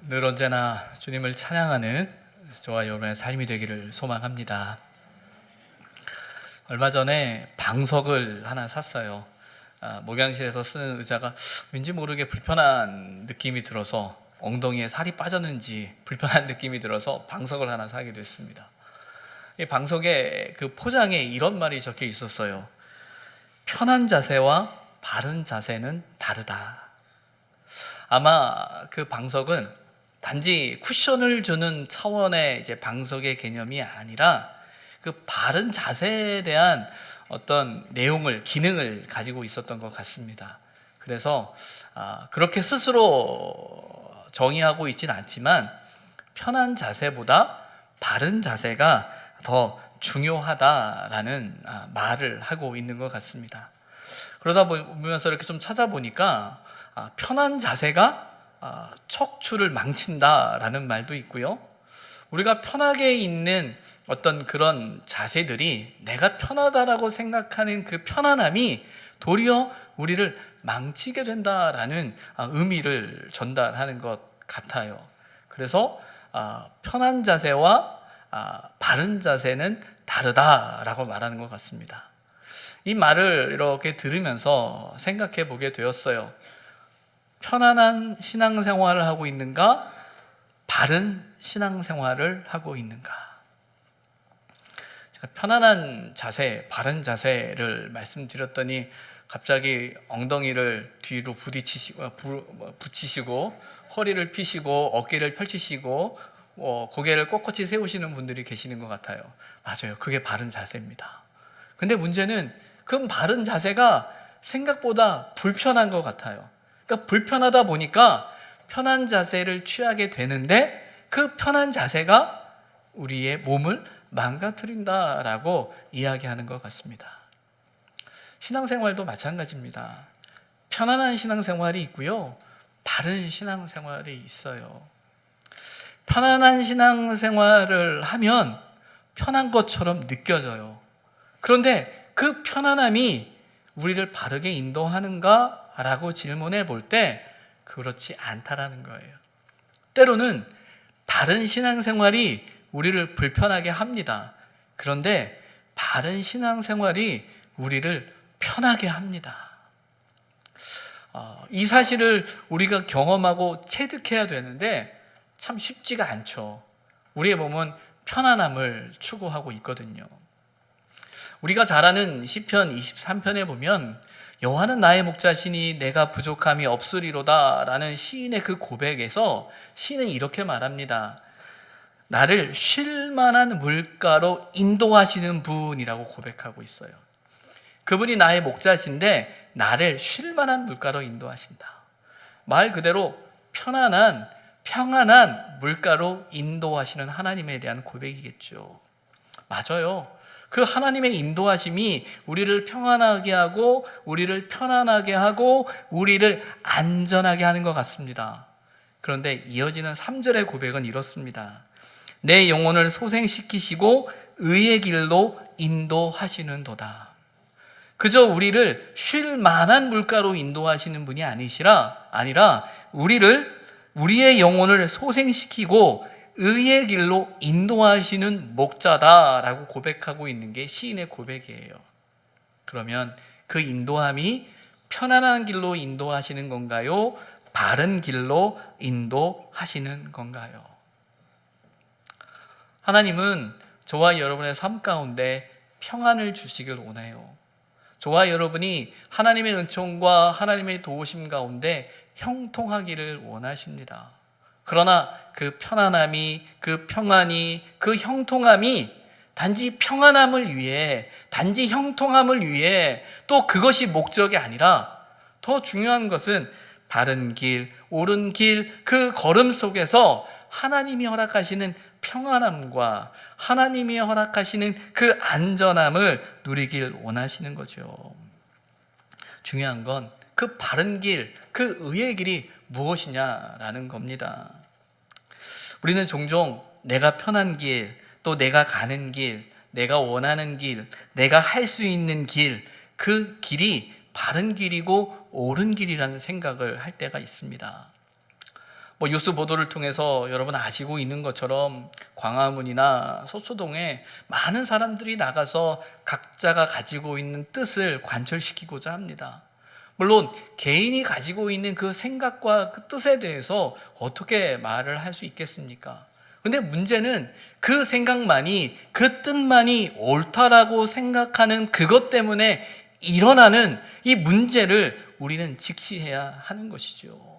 늘 언제나 주님을 찬양하는 저와 여러분의 삶이 되기를 소망합니다. 얼마 전에 방석을 하나 샀어요. 목양실에서 쓰는 의자가 왠지 모르게 불편한 느낌이 들어서 엉덩이에 살이 빠졌는지 불편한 느낌이 들어서 방석을 하나 사게 됐습니다. 이 방석의 그 포장에 이런 말이 적혀 있었어요. 편한 자세와 바른 자세는 다르다. 아마 그 방석은 단지 쿠션을 주는 차원의 이제 방석의 개념이 아니라 그 바른 자세에 대한 어떤 내용을, 기능을 가지고 있었던 것 같습니다. 그래서 그렇게 스스로 정의하고 있지는 않지만 편한 자세보다 바른 자세가 더 중요하다라는 말을 하고 있는 것 같습니다. 그러다 보면서 이렇게 좀 찾아보니까 편한 자세가 척추를 망친다라는 말도 있고요. 우리가 편하게 있는 어떤 그런 자세들이 내가 편하다라고 생각하는 그 편안함이 도리어 우리를 망치게 된다라는 의미를 전달하는 것 같아요. 그래서 편한 자세와 바른 자세는 다르다라고 말하는 것 같습니다. 이 말을 이렇게 들으면서 생각해 보게 되었어요. 편안한 신앙생활을 하고 있는가? 바른 신앙생활을 하고 있는가? 제가 편안한 자세, 바른 자세를 말씀드렸더니 갑자기 엉덩이를 뒤로 붙이시고 허리를 펴시고 어깨를 펼치시고 고개를 꼿꼿이 세우시는 분들이 계시는 것 같아요. 맞아요. 그게 바른 자세입니다. 근데 문제는 그 바른 자세가 생각보다 불편한 것 같아요. 그러니까 불편하다 보니까 편한 자세를 취하게 되는데 그 편한 자세가 우리의 몸을 망가뜨린다라고 이야기하는 것 같습니다. 신앙생활도 마찬가지입니다. 편안한 신앙생활이 있고요. 바른 신앙생활이 있어요. 편안한 신앙생활을 하면 편한 것처럼 느껴져요. 그런데 그 편안함이 우리를 바르게 인도하는가? 라고 질문해 볼 때 그렇지 않다라는 거예요. 때로는 바른 신앙생활이 우리를 불편하게 합니다. 그런데 바른 신앙생활이 우리를 편하게 합니다. 이 사실을 우리가 경험하고 체득해야 되는데 참 쉽지가 않죠. 우리의 몸은 편안함을 추구하고 있거든요. 우리가 잘 아는 시편 23편에 보면 여호와는 나의 목자시니 내가 부족함이 없으리로다 라는 시인의 그 고백에서 시인은 이렇게 말합니다. 나를 쉴 만한 물가로 인도하시는 분이라고 고백하고 있어요. 그분이 나의 목자신데 나를 쉴 만한 물가로 인도하신다. 말 그대로 편안한, 평안한 물가로 인도하시는 하나님에 대한 고백이겠죠. 맞아요. 그 하나님의 인도하심이 우리를 평안하게 하고 우리를 편안하게 하고 우리를 안전하게 하는 것 같습니다. 그런데 이어지는 3절의 고백은 이렇습니다. 내 영혼을 소생시키시고 의의 길로 인도하시는도다. 그저 우리를 쉴 만한 물가로 인도하시는 분이 아니라 우리의 영혼을 소생시키고 의의 길로 인도하시는 목자다라고 고백하고 있는 게 시인의 고백이에요. 그러면 그 인도함이 편안한 길로 인도하시는 건가요? 바른 길로 인도하시는 건가요? 하나님은 저와 여러분의 삶 가운데 평안을 주시길 원해요. 저와 여러분이 하나님의 은총과 하나님의 도우심 가운데 형통하기를 원하십니다. 그러나 그 편안함이, 그 평안이, 그 형통함이 단지 평안함을 위해, 단지 형통함을 위해 또 그것이 목적이 아니라 더 중요한 것은 바른 길, 옳은 길, 그 걸음 속에서 하나님이 허락하시는 평안함과 하나님이 허락하시는 그 안전함을 누리길 원하시는 거죠. 중요한 건 그 바른 길, 그 의의 길이 무엇이냐라는 겁니다. 우리는 종종 내가 편한 길, 또 내가 가는 길, 내가 원하는 길, 내가 할 수 있는 길, 그 길이 바른 길이고 옳은 길이라는 생각을 할 때가 있습니다. 뉴스 보도를 통해서 여러분 아시고 있는 것처럼 광화문이나 소초동에 많은 사람들이 나가서 각자가 가지고 있는 뜻을 관철시키고자 합니다. 물론 개인이 가지고 있는 그 생각과 그 뜻에 대해서 어떻게 말을 할 수 있겠습니까? 근데 문제는 그 생각만이, 그 뜻만이 옳다라고 생각하는 그것 때문에 일어나는 이 문제를 우리는 직시해야 하는 것이죠.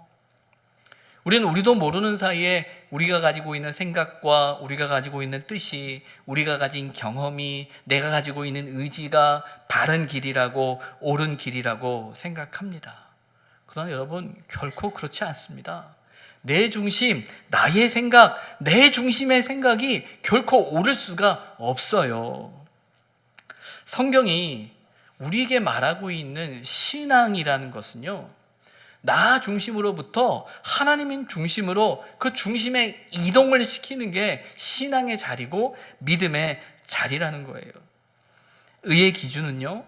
우리는 우리도 모르는 사이에 우리가 가지고 있는 생각과 우리가 가지고 있는 뜻이, 우리가 가진 경험이, 내가 가지고 있는 의지가 바른 길이라고, 옳은 길이라고 생각합니다. 그러나 여러분, 결코 그렇지 않습니다. 내 중심, 나의 생각, 내 중심의 생각이 결코 옳을 수가 없어요. 성경이 우리에게 말하고 있는 신앙이라는 것은요, 나 중심으로부터 하나님 중심으로 그 중심의 이동을 시키는 게 신앙의 자리고 믿음의 자리라는 거예요. 의의 기준은요,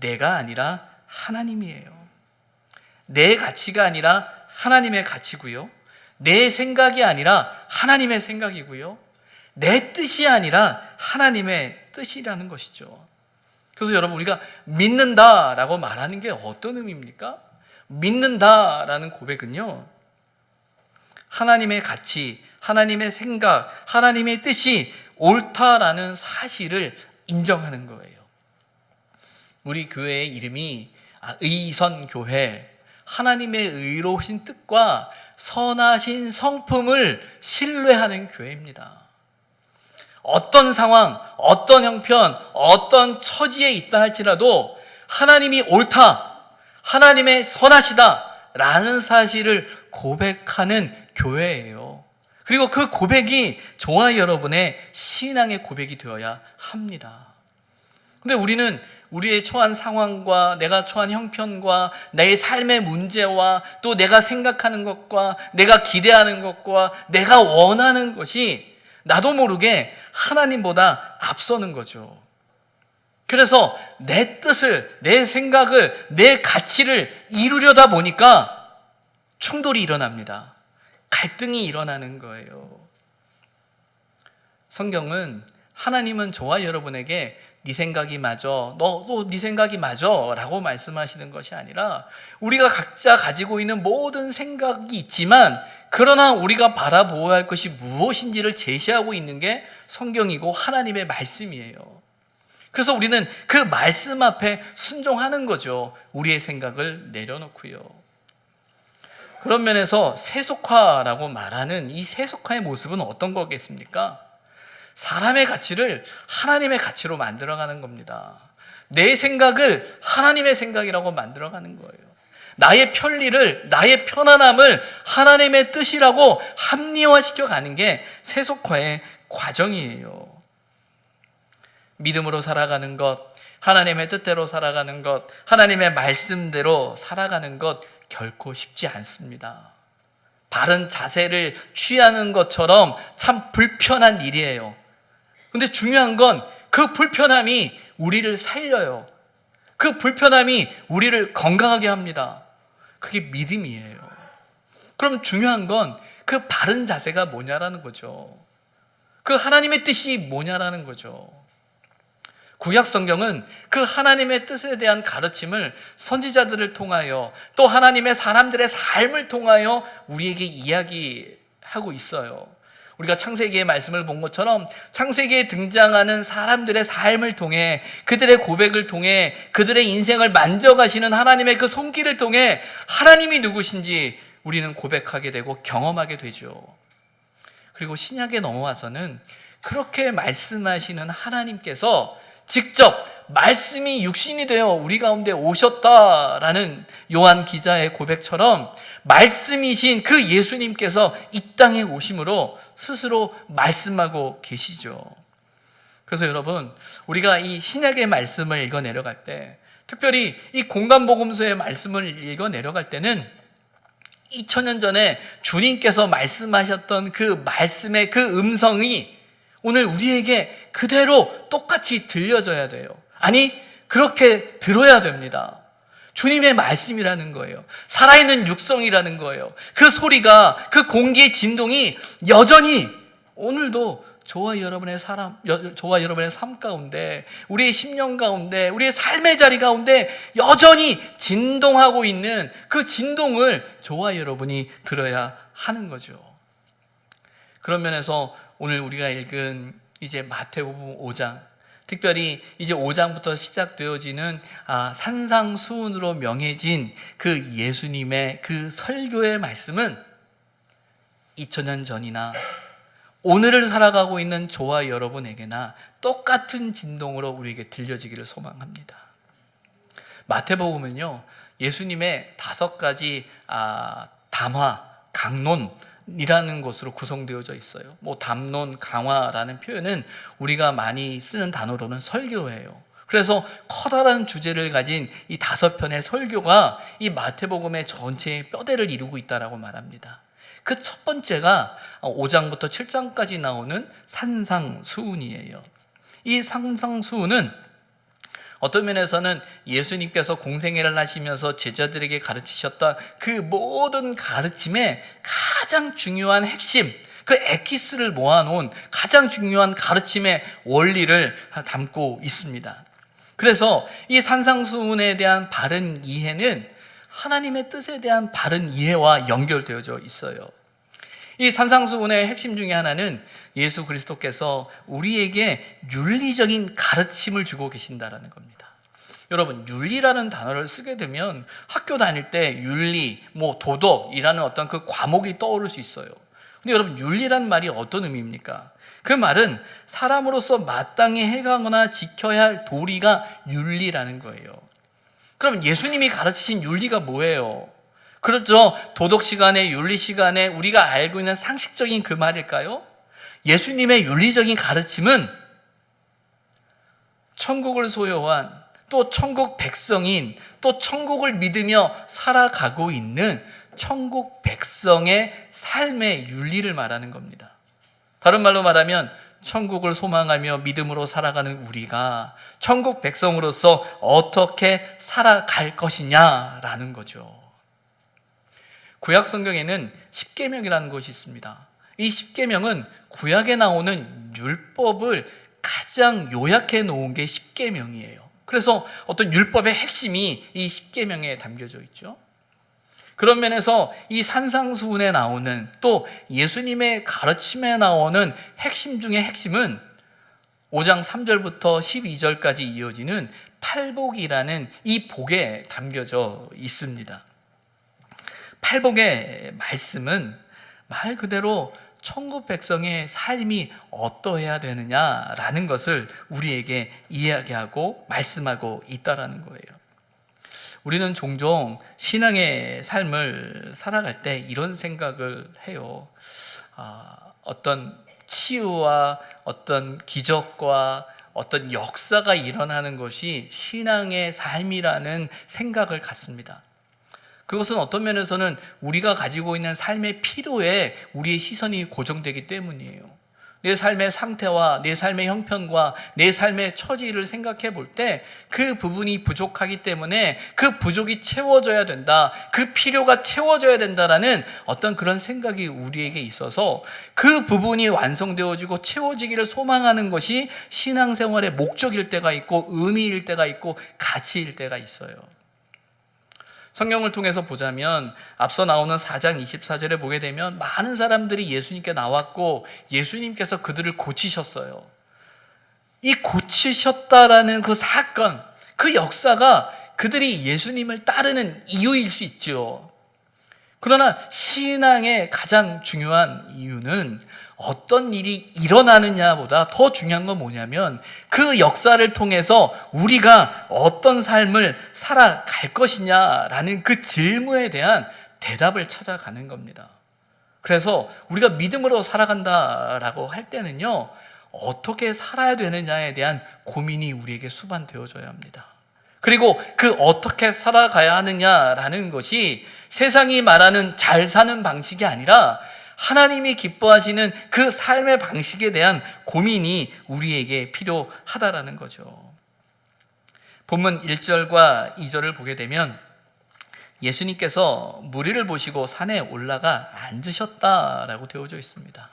내가 아니라 하나님이에요. 내 가치가 아니라 하나님의 가치고요, 내 생각이 아니라 하나님의 생각이고요, 내 뜻이 아니라 하나님의 뜻이라는 것이죠. 그래서 여러분, 우리가 믿는다라고 말하는 게 어떤 의미입니까? 믿는다라는 고백은요, 하나님의 가치, 하나님의 생각, 하나님의 뜻이 옳다라는 사실을 인정하는 거예요. 우리 교회의 이름이 의선교회, 하나님의 의로우신 뜻과 선하신 성품을 신뢰하는 교회입니다. 어떤 상황, 어떤 형편, 어떤 처지에 있다 할지라도 하나님이 옳다, 하나님의 선하시다 라는 사실을 고백하는 교회예요. 그리고 그 고백이 저와 여러분의 신앙의 고백이 되어야 합니다. 근데 우리는 우리의 처한 상황과 내가 처한 형편과 내 삶의 문제와 또 내가 생각하는 것과 내가 기대하는 것과 내가 원하는 것이 나도 모르게 하나님보다 앞서는 거죠. 그래서 내 뜻을, 내 생각을, 내 가치를 이루려다 보니까 충돌이 일어납니다. 갈등이 일어나는 거예요. 성경은 하나님은 저와 여러분에게 네 생각이 맞아, 너도 네 생각이 맞아 라고 말씀하시는 것이 아니라 우리가 각자 가지고 있는 모든 생각이 있지만 그러나 우리가 바라보아야 할 것이 무엇인지를 제시하고 있는 게 성경이고 하나님의 말씀이에요. 그래서 우리는 그 말씀 앞에 순종하는 거죠. 우리의 생각을 내려놓고요. 그런 면에서 세속화라고 말하는 이 세속화의 모습은 어떤 거겠습니까? 사람의 가치를 하나님의 가치로 만들어가는 겁니다. 내 생각을 하나님의 생각이라고 만들어가는 거예요. 나의 편리를, 나의 편안함을 하나님의 뜻이라고 합리화시켜가는 게 세속화의 과정이에요. 믿음으로 살아가는 것, 하나님의 뜻대로 살아가는 것, 하나님의 말씀대로 살아가는 것 결코 쉽지 않습니다. 바른 자세를 취하는 것처럼 참 불편한 일이에요. 근데 중요한 건 그 불편함이 우리를 살려요. 그 불편함이 우리를 건강하게 합니다. 그게 믿음이에요. 그럼 중요한 건 그 바른 자세가 뭐냐라는 거죠. 그 하나님의 뜻이 뭐냐라는 거죠. 구약 성경은 그 하나님의 뜻에 대한 가르침을 선지자들을 통하여 또 하나님의 사람들의 삶을 통하여 우리에게 이야기하고 있어요. 우리가 창세기의 말씀을 본 것처럼 창세기에 등장하는 사람들의 삶을 통해 그들의 고백을 통해 그들의 인생을 만져가시는 하나님의 그 손길을 통해 하나님이 누구신지 우리는 고백하게 되고 경험하게 되죠. 그리고 신약에 넘어와서는 그렇게 말씀하시는 하나님께서 직접 말씀이 육신이 되어 우리 가운데 오셨다라는 요한 기자의 고백처럼 말씀이신 그 예수님께서 이 땅에 오심으로 스스로 말씀하고 계시죠. 그래서 여러분, 우리가 이 신약의 말씀을 읽어 내려갈 때, 특별히 이 공간복음서의 말씀을 읽어 내려갈 때는 2000년 전에 주님께서 말씀하셨던 그 말씀의 그 음성이 오늘 우리에게 그대로 똑같이 들려져야 돼요. 아니, 그렇게 들어야 됩니다. 주님의 말씀이라는 거예요. 살아있는 육성이라는 거예요. 그 소리가, 그 공기의 진동이 여전히 오늘도 저와 여러분의 삶 가운데, 우리의 심령 가운데, 우리의 삶의 자리 가운데 여전히 진동하고 있는 그 진동을 저와 여러분이 들어야 하는 거죠. 그런 면에서 오늘 우리가 읽은 이제 마태복음 5장, 특별히 이제 5장부터 시작되어지는 산상수훈으로 명해진 그 예수님의 그 설교의 말씀은 2000년 전이나 오늘을 살아가고 있는 저와 여러분에게나 똑같은 진동으로 우리에게 들려지기를 소망합니다. 마태복음은요, 예수님의 5가지 담화, 강론이라는 것으로 구성되어져 있어요. 담론, 강화라는 표현은 우리가 많이 쓰는 단어로는 설교예요. 그래서 커다란 주제를 가진 이 5편의 설교가 이 마태복음의 전체의 뼈대를 이루고 있다라고 말합니다. 그 첫 번째가 5장부터 7장까지 나오는 산상수훈이에요. 이 산상수훈은 어떤 면에서는 예수님께서 공생애를 하시면서 제자들에게 가르치셨던 그 모든 가르침의 가장 중요한 핵심, 그 엑기스를 모아놓은 가장 중요한 가르침의 원리를 담고 있습니다. 그래서 이 산상수훈에 대한 바른 이해는 하나님의 뜻에 대한 바른 이해와 연결되어져 있어요. 이 산상수훈의 핵심 중에 하나는 예수 그리스도께서 우리에게 윤리적인 가르침을 주고 계신다라는 겁니다. 여러분, 윤리라는 단어를 쓰게 되면 학교 다닐 때 윤리, 도덕이라는 어떤 그 과목이 떠오를 수 있어요. 근데 여러분, 윤리란 말이 어떤 의미입니까? 그 말은 사람으로서 마땅히 행하거나 지켜야 할 도리가 윤리라는 거예요. 그럼 예수님이 가르치신 윤리가 뭐예요? 그렇죠. 도덕 시간에, 윤리 시간에 우리가 알고 있는 상식적인 그 말일까요? 예수님의 윤리적인 가르침은 천국을 소유한, 또 천국 백성인, 또 천국을 믿으며 살아가고 있는 천국 백성의 삶의 윤리를 말하는 겁니다. 다른 말로 말하면 천국을 소망하며 믿음으로 살아가는 우리가 천국 백성으로서 어떻게 살아갈 것이냐라는 거죠. 구약 성경에는 십계명이라는 것이 있습니다. 이 십계명은 구약에 나오는 율법을 가장 요약해 놓은 게 십계명이에요. 그래서 어떤 율법의 핵심이 이 십계명에 담겨져 있죠. 그런 면에서 이 산상수훈에 나오는, 또 예수님의 가르침에 나오는 핵심 중의 핵심은 5장 3절부터 12절까지 이어지는 팔복이라는 이 복에 담겨져 있습니다. 팔복의 말씀은 말 그대로 천국 백성의 삶이 어떠해야 되느냐라는 것을 우리에게 이야기하고 말씀하고 있다라는 거예요. 우리는 종종 신앙의 삶을 살아갈 때 이런 생각을 해요. 어떤 치유와 어떤 기적과 어떤 역사가 일어나는 것이 신앙의 삶이라는 생각을 갖습니다. 그것은 어떤 면에서는 우리가 가지고 있는 삶의 필요에 우리의 시선이 고정되기 때문이에요. 내 삶의 상태와 내 삶의 형편과 내 삶의 처지를 생각해 볼 때 그 부분이 부족하기 때문에 그 부족이 채워져야 된다, 그 필요가 채워져야 된다라는 어떤 그런 생각이 우리에게 있어서 그 부분이 완성되어지고 채워지기를 소망하는 것이 신앙생활의 목적일 때가 있고 의미일 때가 있고 가치일 때가 있어요. 성경을 통해서 보자면 앞서 나오는 4장 24절에 보게 되면 많은 사람들이 예수님께 나왔고 예수님께서 그들을 고치셨어요. 이 고치셨다라는 그 사건, 그 역사가 그들이 예수님을 따르는 이유일 수 있죠. 그러나 신앙의 가장 중요한 이유는 어떤 일이 일어나느냐보다 더 중요한 건 뭐냐면 그 역사를 통해서 우리가 어떤 삶을 살아갈 것이냐라는 그 질문에 대한 대답을 찾아가는 겁니다. 그래서 우리가 믿음으로 살아간다라고 할 때는요, 어떻게 살아야 되느냐에 대한 고민이 우리에게 수반되어져야 합니다. 그리고 그 어떻게 살아가야 하느냐라는 것이 세상이 말하는 잘 사는 방식이 아니라 하나님이 기뻐하시는 그 삶의 방식에 대한 고민이 우리에게 필요하다라는 거죠. 본문 1절과 2절을 보게 되면 예수님께서 무리를 보시고 산에 올라가 앉으셨다라고 되어져 있습니다.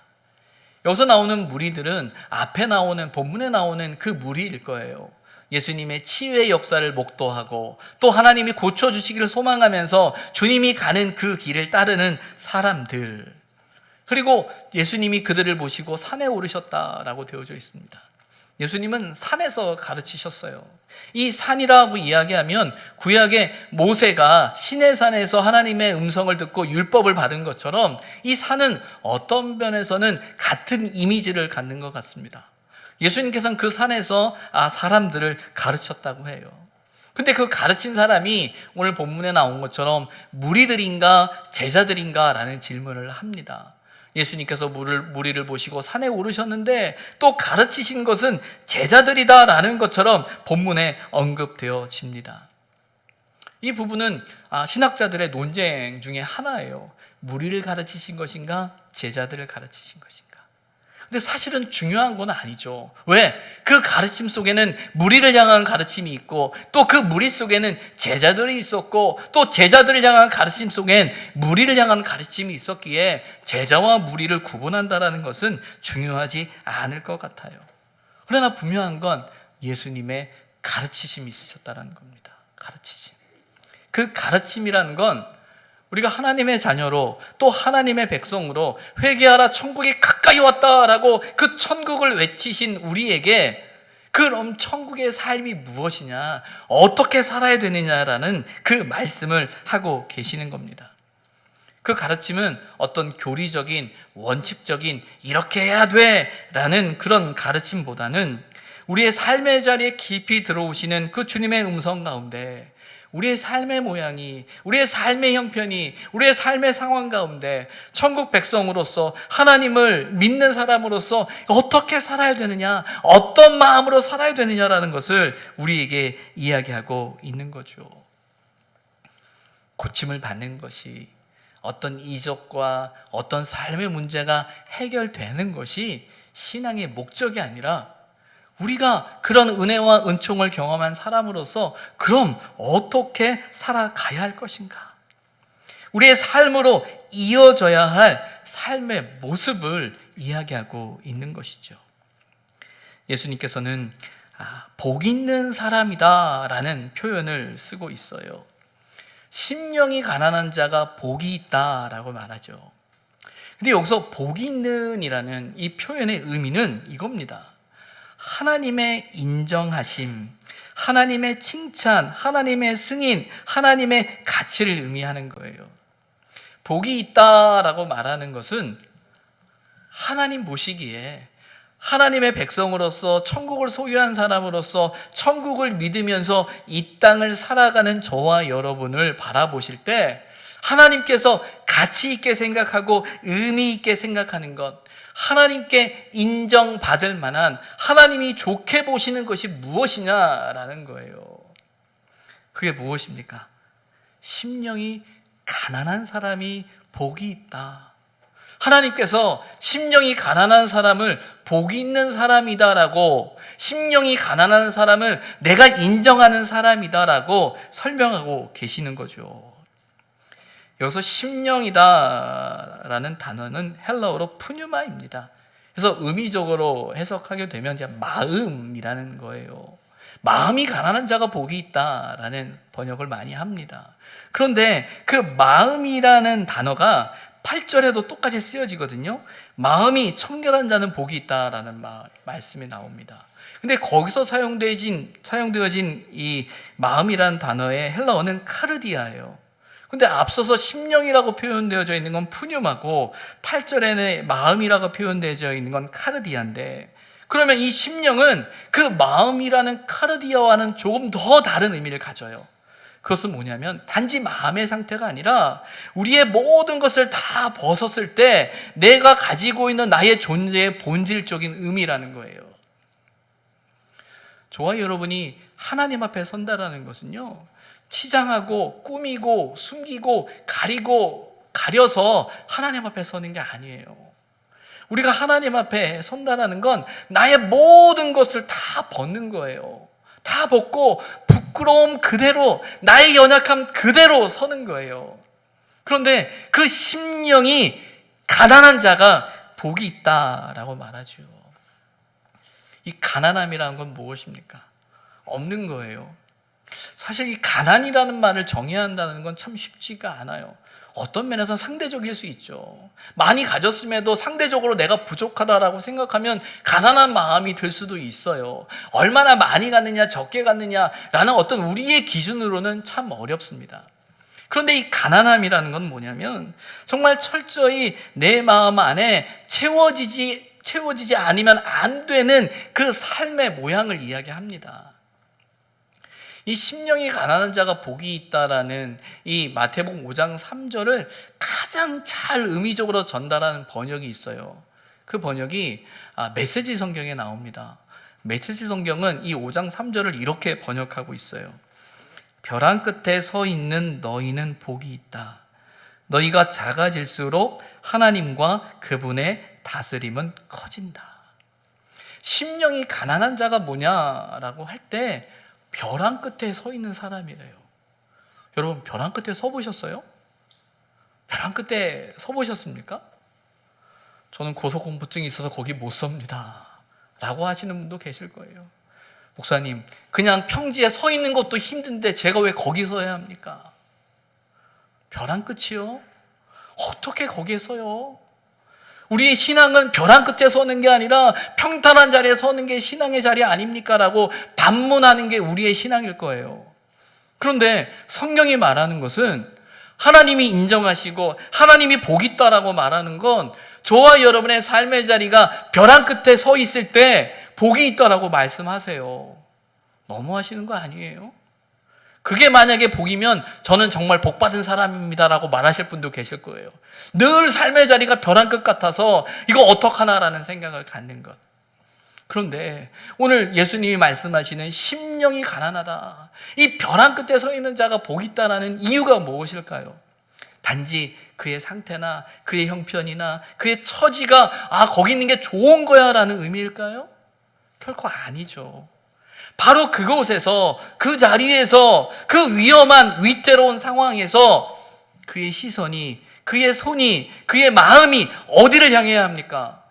여기서 나오는 무리들은 앞에 나오는 본문에 나오는 그 무리일 거예요. 예수님의 치유의 역사를 목도하고 또 하나님이 고쳐주시기를 소망하면서 주님이 가는 그 길을 따르는 사람들, 그리고 예수님이 그들을 보시고 산에 오르셨다라고 되어져 있습니다. 예수님은 산에서 가르치셨어요. 이 산이라고 이야기하면 구약의 모세가 시내산에서 하나님의 음성을 듣고 율법을 받은 것처럼 이 산은 어떤 면에서는 같은 이미지를 갖는 것 같습니다. 예수님께서는 그 산에서 사람들을 가르쳤다고 해요. 근데 그 가르친 사람이 오늘 본문에 나온 것처럼 무리들인가 제자들인가 라는 질문을 합니다. 예수님께서 무리를 보시고 산에 오르셨는데 또 가르치신 것은 제자들이다라는 것처럼 본문에 언급되어집니다. 이 부분은 신학자들의 논쟁 중에 하나예요. 무리를 가르치신 것인가 제자들을 가르치신 것인가. 근데 사실은 중요한 건 아니죠. 왜? 그 가르침 속에는 무리를 향한 가르침이 있고 또 그 무리 속에는 제자들이 있었고 또 제자들을 향한 가르침 속엔 무리를 향한 가르침이 있었기에 제자와 무리를 구분한다는 것은 중요하지 않을 것 같아요. 그러나 분명한 건 예수님의 가르치심이 있으셨다는 겁니다. 가르치심. 그 가르침이라는 건 우리가 하나님의 자녀로 또 하나님의 백성으로 회개하라 천국이 가까이 왔다라고 그 천국을 외치신 우리에게 그럼 천국의 삶이 무엇이냐, 어떻게 살아야 되느냐라는 그 말씀을 하고 계시는 겁니다. 그 가르침은 어떤 교리적인 원칙적인 이렇게 해야 돼라는 그런 가르침보다는 우리의 삶의 자리에 깊이 들어오시는 그 주님의 음성 가운데 우리의 삶의 모양이, 우리의 삶의 형편이, 우리의 삶의 상황 가운데 천국 백성으로서 하나님을 믿는 사람으로서 어떻게 살아야 되느냐, 어떤 마음으로 살아야 되느냐라는 것을 우리에게 이야기하고 있는 거죠. 고침을 받는 것이 어떤 이적과 어떤 삶의 문제가 해결되는 것이 신앙의 목적이 아니라 우리가 그런 은혜와 은총을 경험한 사람으로서 그럼 어떻게 살아가야 할 것인가? 우리의 삶으로 이어져야 할 삶의 모습을 이야기하고 있는 것이죠. 예수님께서는 복 있는 사람이다 라는 표현을 쓰고 있어요. 심령이 가난한 자가 복이 있다라고 말하죠. 근데 여기서 복이 있는 이라는 이 표현의 의미는 이겁니다. 하나님의 인정하심, 하나님의 칭찬, 하나님의 승인, 하나님의 가치를 의미하는 거예요. 복이 있다라고 말하는 것은 하나님 보시기에 하나님의 백성으로서 천국을 소유한 사람으로서 천국을 믿으면서 이 땅을 살아가는 저와 여러분을 바라보실 때 하나님께서 가치 있게 생각하고 의미 있게 생각하는 것, 하나님께 인정받을 만한 하나님이 좋게 보시는 것이 무엇이냐라는 거예요. 그게 무엇입니까? 심령이 가난한 사람이 복이 있다. 하나님께서 심령이 가난한 사람을 복이 있는 사람이다라고, 심령이 가난한 사람을 내가 인정하는 사람이다라고 설명하고 계시는 거죠. 여기서 심령이다라는 단어는 헬라어로 푸뉴마입니다. 그래서 의미적으로 해석하게 되면 이제 마음이라는 거예요. 마음이 가난한 자가 복이 있다라는 번역을 많이 합니다. 그런데 그 마음이라는 단어가 8절에도 똑같이 쓰여지거든요. 마음이 청결한 자는 복이 있다라는 말씀이 나옵니다. 근데 거기서 사용되어진 이 마음이라는 단어의 헬라어는 카르디아예요. 근데 앞서서 심령이라고 표현되어져 있는 건 푸뉴마고 8절에는 마음이라고 표현되어져 있는 건 카르디아인데, 그러면 이 심령은 그 마음이라는 카르디아와는 조금 더 다른 의미를 가져요. 그것은 뭐냐면 단지 마음의 상태가 아니라 우리의 모든 것을 다 벗었을 때 내가 가지고 있는 나의 존재의 본질적인 의미라는 거예요. 저와 여러분이 하나님 앞에 선다라는 것은요, 치장하고 꾸미고 숨기고 가려서 하나님 앞에 서는 게 아니에요. 우리가 하나님 앞에 선다라는 건 나의 모든 것을 다 벗는 거예요. 다 벗고 부끄러움 그대로, 나의 연약함 그대로 서는 거예요. 그런데 그 심령이 가난한 자가 복이 있다라고 말하죠. 이 가난함이라는 건 무엇입니까? 없는 거예요. 사실 이 가난이라는 말을 정의한다는 건 참 쉽지가 않아요. 어떤 면에서 상대적일 수 있죠. 많이 가졌음에도 상대적으로 내가 부족하다라고 생각하면 가난한 마음이 들 수도 있어요. 얼마나 많이 갔느냐 적게 갔느냐라는 어떤 우리의 기준으로는 참 어렵습니다. 그런데 이 가난함이라는 건 뭐냐면 정말 철저히 내 마음 안에 채워지지 않으면 안 되는 그 삶의 모양을 이야기합니다. 이 심령이 가난한 자가 복이 있다라는 이 마태복음 5장 3절을 가장 잘 의미적으로 전달하는 번역이 있어요. 그 번역이 메시지 성경에 나옵니다. 메시지 성경은 이 5장 3절을 이렇게 번역하고 있어요. 벼랑 끝에 서 있는 너희는 복이 있다. 너희가 작아질수록 하나님과 그분의 다스림은 커진다. 심령이 가난한 자가 뭐냐라고 할 때 벼랑 끝에 서 있는 사람이래요. 여러분, 벼랑 끝에 서 보셨어요? 벼랑 끝에 서 보셨습니까? 저는 고소공포증이 있어서 거기 못 섭니다 라고 하시는 분도 계실 거예요. 목사님, 그냥 평지에 서 있는 것도 힘든데 제가 왜 거기 서야 합니까? 벼랑 끝이요? 어떻게 거기에 서요? 우리의 신앙은 벼랑 끝에 서는 게 아니라 평탄한 자리에 서는 게 신앙의 자리 아닙니까? 라고 반문하는 게 우리의 신앙일 거예요. 그런데 성경이 말하는 것은 하나님이 인정하시고 하나님이 복 있다라고 말하는 건 저와 여러분의 삶의 자리가 벼랑 끝에 서 있을 때 복이 있다라고 말씀하세요. 너무하시는 거 아니에요? 그게 만약에 복이면 저는 정말 복받은 사람입니다라고 말하실 분도 계실 거예요. 늘 삶의 자리가 벼랑 끝 같아서 이거 어떡하나라는 생각을 갖는 것. 그런데 오늘 예수님이 말씀하시는 심령이 가난하다, 이 벼랑 끝에 서 있는 자가 복이 있다라는 이유가 무엇일까요? 단지 그의 상태나 그의 형편이나 그의 처지가 거기 있는 게 좋은 거야 라는 의미일까요? 결코 아니죠. 바로 그곳에서, 그 자리에서, 그 위험한 위태로운 상황에서 그의 시선이, 그의 손이, 그의 마음이 어디를 향해야 합니까?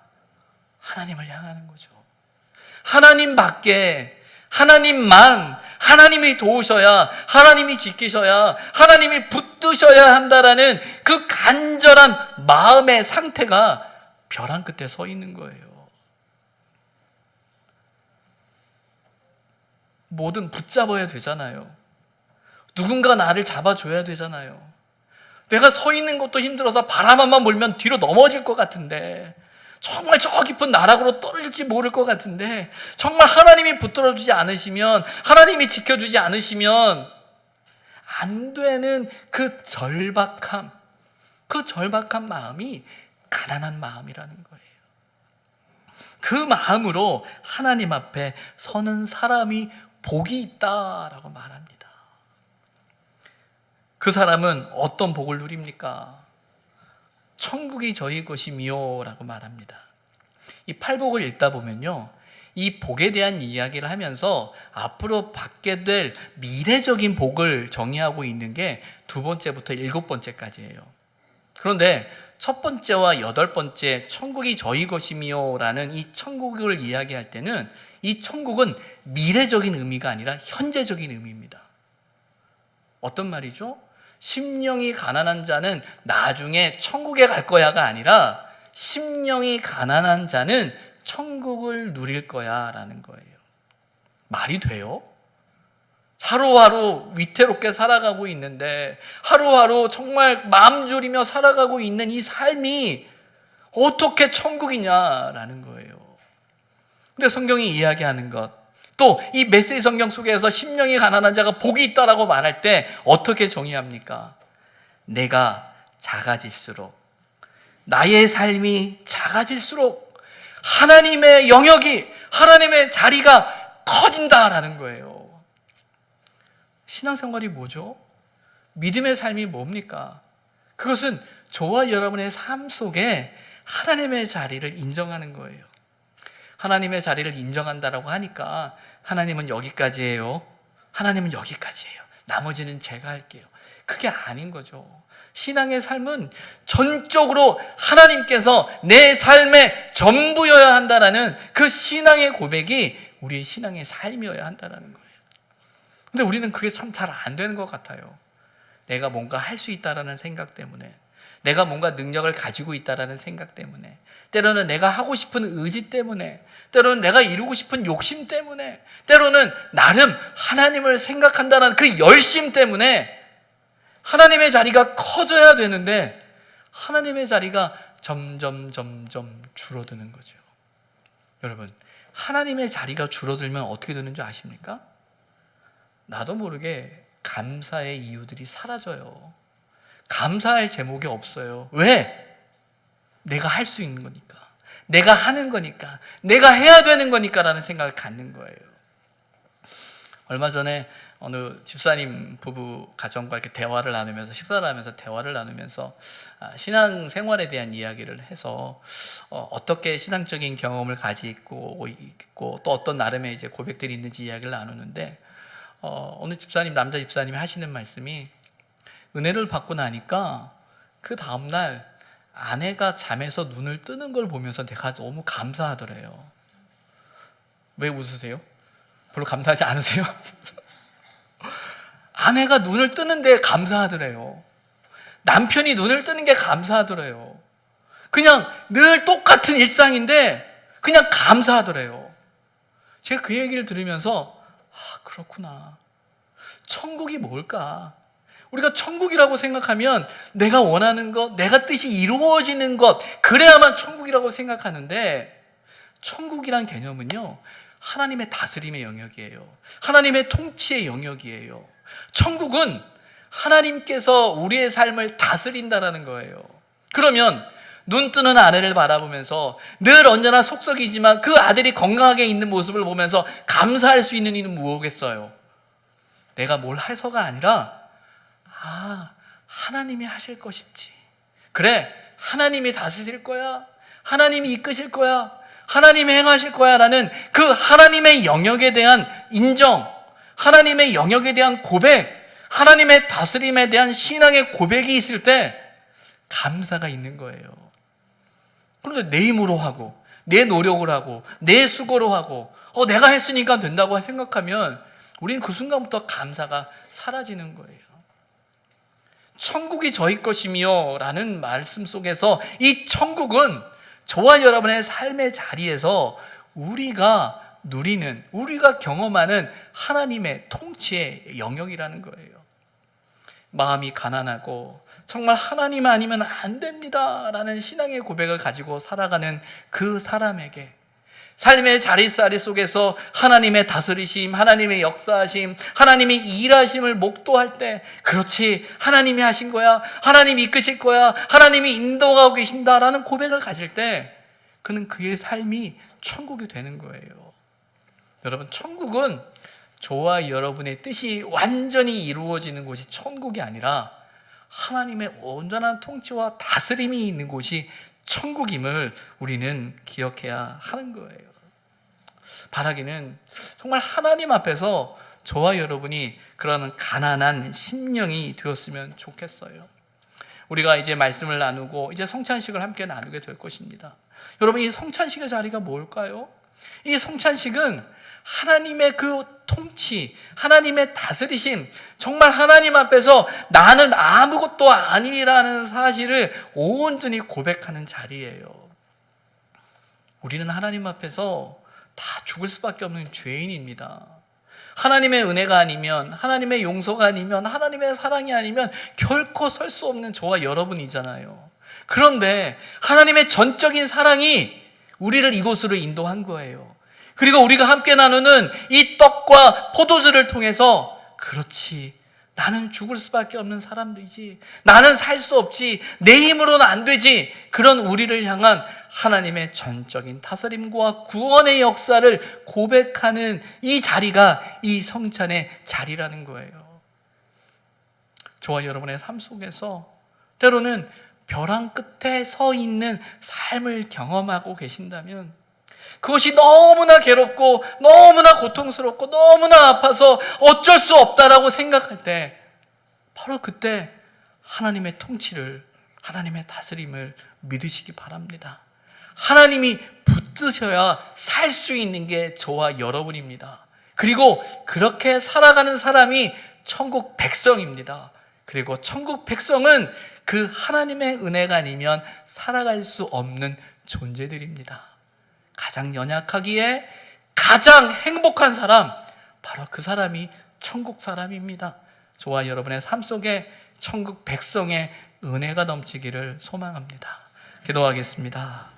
하나님을 향하는 거죠. 하나님밖에, 하나님만, 하나님이 도우셔야, 하나님이 지키셔야, 하나님이 붙드셔야 한다라는 그 간절한 마음의 상태가 벼랑 끝에 서 있는 거예요. 뭐든 붙잡아야 되잖아요. 누군가 나를 잡아줘야 되잖아요. 내가 서 있는 것도 힘들어서 바람만 몰면 뒤로 넘어질 것 같은데, 정말 저 깊은 나락으로 떨어질지 모를 것 같은데, 정말 하나님이 붙들어주지 않으시면, 하나님이 지켜주지 않으시면 안 되는 그 절박함, 그 절박한 마음이 가난한 마음이라는 거예요. 그 마음으로 하나님 앞에 서는 사람이 복이 있다라고 말합니다. 그 사람은 어떤 복을 누립니까? 천국이 저희 것이미요 라고 말합니다. 이 팔복을 읽다 보면요, 이 복에 대한 이야기를 하면서 앞으로 받게 될 미래적인 복을 정의하고 있는 게 2번째부터 7번째까지예요. 그런데 첫 번째와 8번째, 천국이 저희 것이미요 라는 이 천국을 이야기할 때는 이 천국은 미래적인 의미가 아니라 현재적인 의미입니다. 어떤 말이죠? 심령이 가난한 자는 나중에 천국에 갈 거야가 아니라 심령이 가난한 자는 천국을 누릴 거야 라는 거예요. 말이 돼요? 하루하루 위태롭게 살아가고 있는데, 하루하루 정말 마음 졸이며 살아가고 있는 이 삶이 어떻게 천국이냐라는 거예요. 근데 성경이 이야기하는 것, 또 이 메시지 성경 속에서 심령이 가난한 자가 복이 있다라고 말할 때 어떻게 정의합니까? 내가 작아질수록, 나의 삶이 작아질수록 하나님의 영역이, 하나님의 자리가 커진다라는 거예요. 신앙생활이 뭐죠? 믿음의 삶이 뭡니까? 그것은 저와 여러분의 삶 속에 하나님의 자리를 인정하는 거예요. 하나님의 자리를 인정한다라고 하니까 하나님은 여기까지예요. 하나님은 여기까지예요. 나머지는 제가 할게요. 그게 아닌 거죠. 신앙의 삶은 전적으로 하나님께서 내 삶의 전부여야 한다라는 그 신앙의 고백이 우리의 신앙의 삶이어야 한다라는 거예요. 근데 우리는 그게 참 잘 안 되는 것 같아요. 내가 뭔가 할 수 있다라는 생각 때문에, 내가 뭔가 능력을 가지고 있다라는 생각 때문에, 때로는 내가 하고 싶은 의지 때문에, 때로는 내가 이루고 싶은 욕심 때문에, 때로는 나름 하나님을 생각한다는 그 열심 때문에 하나님의 자리가 커져야 되는데 하나님의 자리가 점점 줄어드는 거죠. 여러분, 하나님의 자리가 줄어들면 어떻게 되는 줄 아십니까? 나도 모르게 감사의 이유들이 사라져요. 감사할 제목이 없어요. 왜? 내가 할 수 있는 거니까, 내가 하는 거니까, 내가 해야 되는 거니까 라는 생각을 갖는 거예요. 얼마 전에 어느 집사님 부부 가정과 이렇게 대화를 나누면서, 식사를 하면서 대화를 나누면서 신앙 생활에 대한 이야기를 해서 어떻게 신앙적인 경험을 가지고 있고 또 어떤 나름의 이제 고백들이 있는지 이야기를 나누는데, 어느 집사님, 남자 집사님이 하시는 말씀이, 은혜를 받고 나니까 그 다음날 아내가 잠에서 눈을 뜨는 걸 보면서 내가 너무 감사하더래요. 왜 웃으세요? 별로 감사하지 않으세요? 아내가 눈을 뜨는데 감사하더래요. 남편이 눈을 뜨는 게 감사하더래요. 그냥 늘 똑같은 일상인데 그냥 감사하더래요. 제가 그 얘기를 들으면서 그렇구나. 천국이 뭘까? 우리가 천국이라고 생각하면 내가 원하는 것, 내가 뜻이 이루어지는 것, 그래야만 천국이라고 생각하는데, 천국이란 개념은요, 하나님의 다스림의 영역이에요. 하나님의 통치의 영역이에요. 천국은 하나님께서 우리의 삶을 다스린다라는 거예요. 그러면 눈 뜨는 아내를 바라보면서 늘 언제나 속썩이지만 그 아들이 건강하게 있는 모습을 보면서 감사할 수 있는 이는 무엇겠어요? 내가 뭘 해서가 아니라 하나님이 하실 것이지. 그래, 하나님이 다스릴 거야. 하나님이 이끄실 거야. 하나님이 행하실 거야 라는 그 하나님의 영역에 대한 인정, 하나님의 영역에 대한 고백, 하나님의 다스림에 대한 신앙의 고백이 있을 때 감사가 있는 거예요. 그런데 내 힘으로 하고 내 노력을 하고 내 수고로 하고 내가 했으니까 된다고 생각하면 우리는 그 순간부터 감사가 사라지는 거예요. 천국이 저희 것이며 라는 말씀 속에서 이 천국은 저와 여러분의 삶의 자리에서 우리가 누리는, 우리가 경험하는 하나님의 통치의 영역이라는 거예요. 마음이 가난하고 정말 하나님 아니면 안 됩니다 라는 신앙의 고백을 가지고 살아가는 그 사람에게 삶의 자리살이 속에서 하나님의 다스리심, 하나님의 역사하심, 하나님의 일하심을 목도할 때, 그렇지, 하나님이 하신 거야, 하나님이 이끄실 거야, 하나님이 인도하고 계신다라는 고백을 가질 때 그는 그의 삶이 천국이 되는 거예요. 여러분, 천국은 저와 여러분의 뜻이 완전히 이루어지는 곳이 천국이 아니라 하나님의 온전한 통치와 다스림이 있는 곳이 천국임을 우리는 기억해야 하는 거예요. 바라기는 정말 하나님 앞에서 저와 여러분이 그런 가난한 심령이 되었으면 좋겠어요. 우리가 이제 말씀을 나누고 이제 성찬식을 함께 나누게 될 것입니다. 여러분, 이 성찬식의 자리가 뭘까요? 이 성찬식은 하나님의 그 통치, 하나님의 다스리심, 정말 하나님 앞에서 나는 아무것도 아니라는 사실을 온전히 고백하는 자리예요. 우리는 하나님 앞에서 다 죽을 수밖에 없는 죄인입니다. 하나님의 은혜가 아니면, 하나님의 용서가 아니면, 하나님의 사랑이 아니면 결코 설 수 없는 저와 여러분이잖아요. 그런데 하나님의 전적인 사랑이 우리를 이곳으로 인도한 거예요. 그리고 우리가 함께 나누는 이 떡과 포도주를 통해서, 그렇지, 나는 죽을 수밖에 없는 사람들이지, 나는 살 수 없지, 내 힘으로는 안 되지, 그런 우리를 향한 하나님의 전적인 다스림과 구원의 역사를 고백하는 이 자리가 이 성찬의 자리라는 거예요. 저와 여러분의 삶 속에서 때로는 벼랑 끝에 서 있는 삶을 경험하고 계신다면, 그것이 너무나 괴롭고 너무나 고통스럽고 너무나 아파서 어쩔 수 없다라고 생각할 때 바로 그때 하나님의 통치를, 하나님의 다스림을 믿으시기 바랍니다. 하나님이 붙드셔야 살 수 있는 게 저와 여러분입니다. 그리고 그렇게 살아가는 사람이 천국 백성입니다. 그리고 천국 백성은 그 하나님의 은혜가 아니면 살아갈 수 없는 존재들입니다. 가장 연약하기에 가장 행복한 사람, 바로 그 사람이 천국 사람입니다. 저와 여러분의 삶 속에 천국 백성의 은혜가 넘치기를 소망합니다. 기도하겠습니다.